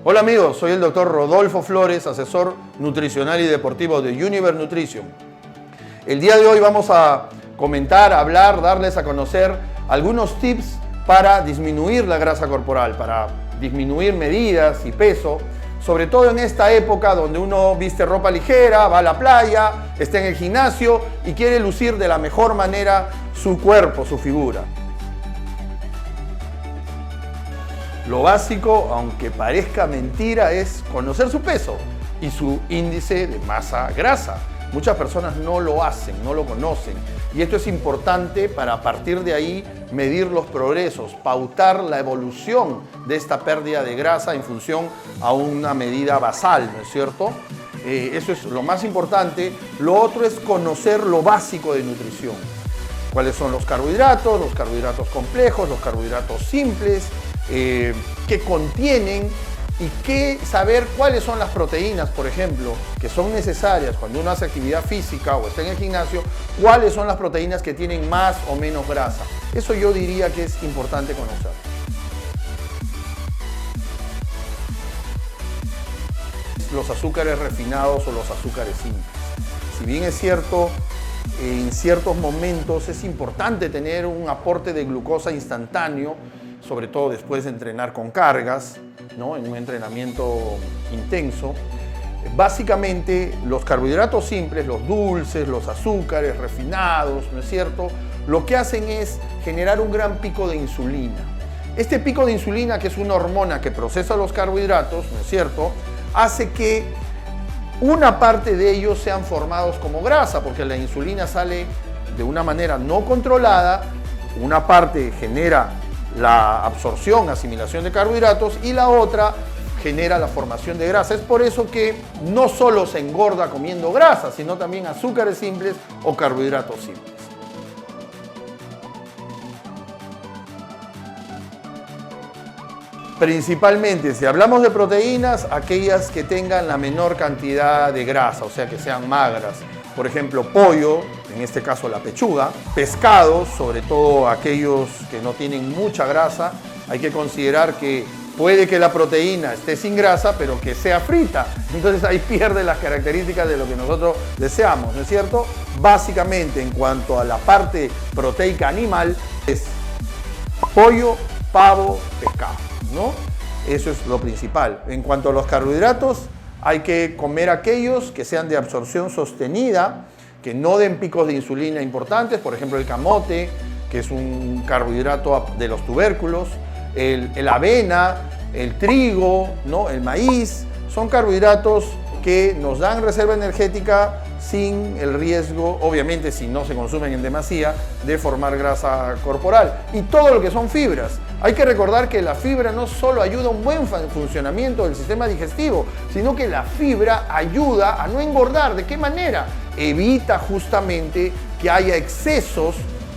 Hola amigos, soy el doctor Rodolfo Flores, asesor nutricional y deportivo de Universe Nutrition. El día de hoy vamos a comentar, hablar, darles a conocer algunos tips para disminuir la grasa corporal, para disminuir medidas y peso, sobre todo en esta época donde uno viste ropa ligera, va a la playa, está en el gimnasio y quiere lucir de la mejor manera su cuerpo, su figura. Lo básico, aunque parezca mentira, es conocer su peso y su índice de masa grasa. Muchas personas no lo hacen, no lo conocen. Y esto es importante para a partir de ahí medir los progresos, pautar la evolución de esta pérdida de grasa en función a una medida basal, ¿no es cierto? Eso es lo más importante. Lo otro es conocer lo básico de nutrición. ¿Cuáles son los carbohidratos complejos, los carbohidratos simples? Qué contienen y saber cuáles son las proteínas, por ejemplo, que son necesarias cuando uno hace actividad física o está en el gimnasio, cuáles son las proteínas que tienen más o menos grasa. Eso yo diría que es importante conocer. Los azúcares refinados o los azúcares simples. Si bien es cierto, en ciertos momentos es importante tener un aporte de glucosa instantáneo, sobre todo después de entrenar con cargas, ¿no? En un entrenamiento intenso. Básicamente, los carbohidratos simples, los dulces, los azúcares refinados, ¿no es cierto?, lo que hacen es generar un gran pico de insulina. Este pico de insulina, que es una hormona que procesa los carbohidratos, ¿no es cierto?, hace que una parte de ellos sean formados como grasa, porque la insulina sale de una manera no controlada, una parte genera la absorción, asimilación de carbohidratos y la otra genera la formación de grasa. Es por eso que no solo se engorda comiendo grasa, sino también azúcares simples o carbohidratos simples. Principalmente, si hablamos de proteínas, aquellas que tengan la menor cantidad de grasa, o sea, que sean magras. Por ejemplo, pollo, en este caso la pechuga, pescados, sobre todo aquellos que no tienen mucha grasa. Hay que considerar que puede que la proteína esté sin grasa, pero que sea frita. Entonces ahí pierde las características de lo que nosotros deseamos, ¿no es cierto? Básicamente, en cuanto a la parte proteica animal, es pollo, pavo, pescado, ¿no? Eso es lo principal. En cuanto a los carbohidratos, hay que comer aquellos que sean de absorción sostenida, que no den picos de insulina importantes, por ejemplo el camote, que es un carbohidrato de los tubérculos, el avena, el trigo, ¿no?, el maíz, son carbohidratos que nos dan reserva energética sin el riesgo, obviamente si no se consumen en demasía, de formar grasa corporal. Y todo lo que son fibras. Hay que recordar que la fibra no solo ayuda a un buen funcionamiento del sistema digestivo, sino que la fibra ayuda a no engordar. ¿De qué manera? Evita justamente que haya excesos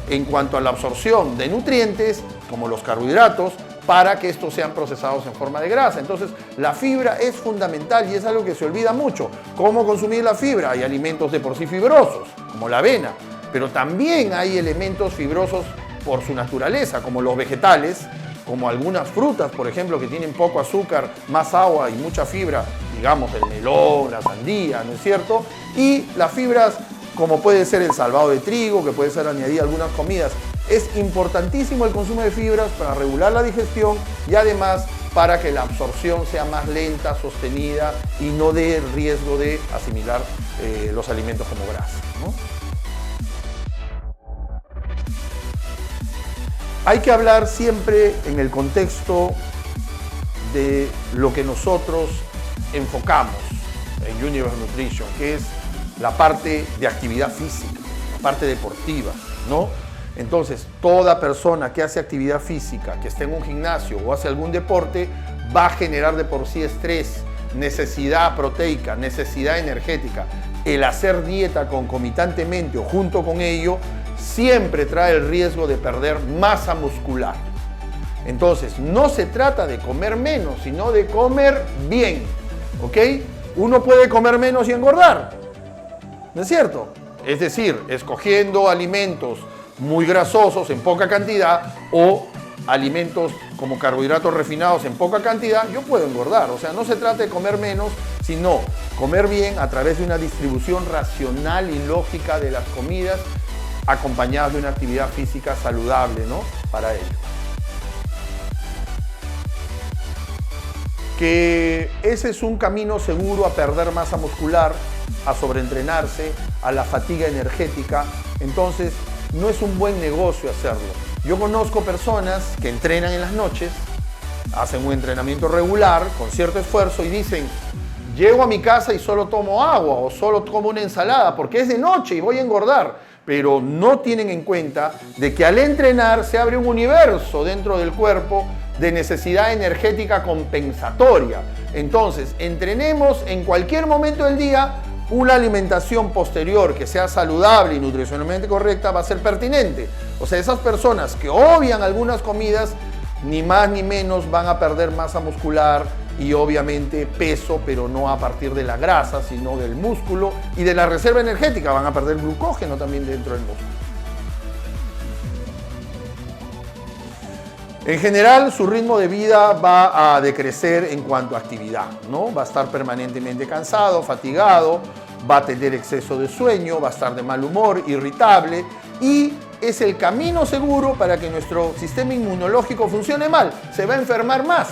en cuanto a la absorción de nutrientes, como los carbohidratos, para que estos sean procesados en forma de grasa. Entonces, la fibra es fundamental y es algo que se olvida mucho. ¿Cómo consumir la fibra? Hay alimentos de por sí fibrosos, como la avena, pero también hay elementos fibrosos por su naturaleza, como los vegetales, como algunas frutas, por ejemplo, que tienen poco azúcar, más agua y mucha fibra, digamos el melón, la sandía, ¿no es cierto? Y las fibras, como puede ser el salvado de trigo, que puede ser añadido a algunas comidas. Es importantísimo el consumo de fibras para regular la digestión y además para que la absorción sea más lenta, sostenida y no dé riesgo de asimilar los alimentos como grasa, ¿no? Hay que hablar siempre en el contexto de lo que nosotros enfocamos en Universe Nutrition, que es la parte de actividad física, la parte deportiva, ¿no? Entonces, toda persona que hace actividad física, que esté en un gimnasio o hace algún deporte, va a generar de por sí estrés, necesidad proteica, necesidad energética. El hacer dieta concomitantemente o junto con ello siempre trae el riesgo de perder masa muscular. Entonces, no se trata de comer menos, sino de comer bien, ¿ok? Uno puede comer menos y engordar, ¿no es cierto? Es decir, escogiendo alimentos muy grasosos en poca cantidad o alimentos como carbohidratos refinados en poca cantidad, yo puedo engordar. O sea, no se trata de comer menos, sino comer bien a través de una distribución racional y lógica de las comidas, acompañadas de una actividad física saludable, ¿no? Para ello. Que ese es un camino seguro a perder masa muscular, a sobreentrenarse, a la fatiga energética. Entonces, no es un buen negocio hacerlo. Yo conozco personas que entrenan en las noches, hacen un entrenamiento regular, con cierto esfuerzo, y dicen, llego a mi casa y solo tomo agua o solo tomo una ensalada porque es de noche y voy a engordar. Pero no tienen en cuenta de que al entrenar se abre un universo dentro del cuerpo de necesidad energética compensatoria. Entonces, entrenemos en cualquier momento del día. Una alimentación posterior que sea saludable y nutricionalmente correcta va a ser pertinente. O sea, esas personas que obvian algunas comidas, ni más ni menos van a perder masa muscular y obviamente peso, pero no a partir de la grasa, sino del músculo y de la reserva energética. Van a perder glucógeno también dentro del músculo. En general, su ritmo de vida va a decrecer en cuanto a actividad, ¿no? Va a estar permanentemente cansado, fatigado, va a tener exceso de sueño, va a estar de mal humor, irritable, y es el camino seguro para que nuestro sistema inmunológico funcione mal. Se va a enfermar más.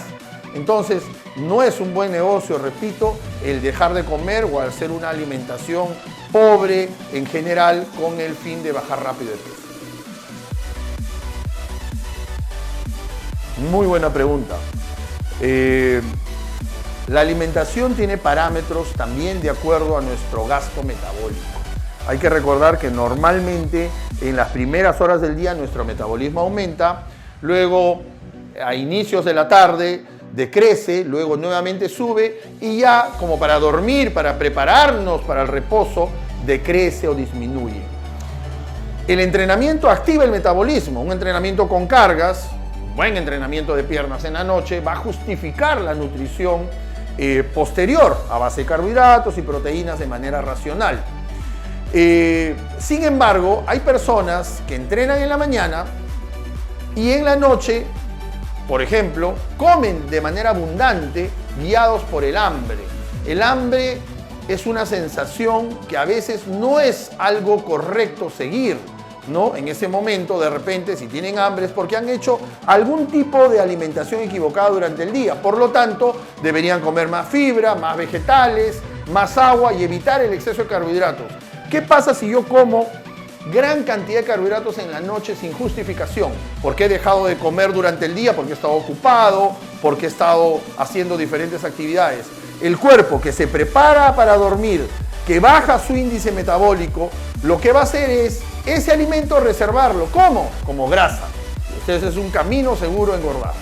Entonces, no es un buen negocio, repito, el dejar de comer o hacer una alimentación pobre en general con el fin de bajar rápido de peso. Muy buena pregunta. La alimentación tiene parámetros también de acuerdo a nuestro gasto metabólico. Hay que recordar que normalmente en las primeras horas del día nuestro metabolismo aumenta, luego a inicios de la tarde decrece, luego nuevamente sube y ya como para dormir, para prepararnos para el reposo, decrece o disminuye. El entrenamiento activa el metabolismo, un entrenamiento con cargas, buen entrenamiento de piernas en la noche va a justificar la nutrición posterior a base de carbohidratos y proteínas de manera racional. Sin embargo, hay personas que entrenan en la mañana y en la noche, por ejemplo, comen de manera abundante guiados por el hambre. El hambre es una sensación que a veces no es algo correcto seguir, ¿no? En ese momento, de repente, si tienen hambre es porque han hecho algún tipo de alimentación equivocada durante el día. Por lo tanto, deberían comer más fibra, más vegetales, más agua y evitar el exceso de carbohidratos. ¿Qué pasa si yo como gran cantidad de carbohidratos en la noche sin justificación? Porque he dejado de comer durante el día, porque he estado ocupado, porque he estado haciendo diferentes actividades. El cuerpo que se prepara para dormir, que baja su índice metabólico, lo que va a hacer es ese alimento reservarlo. ¿Cómo? Como grasa. Entonces es un camino seguro a engordar.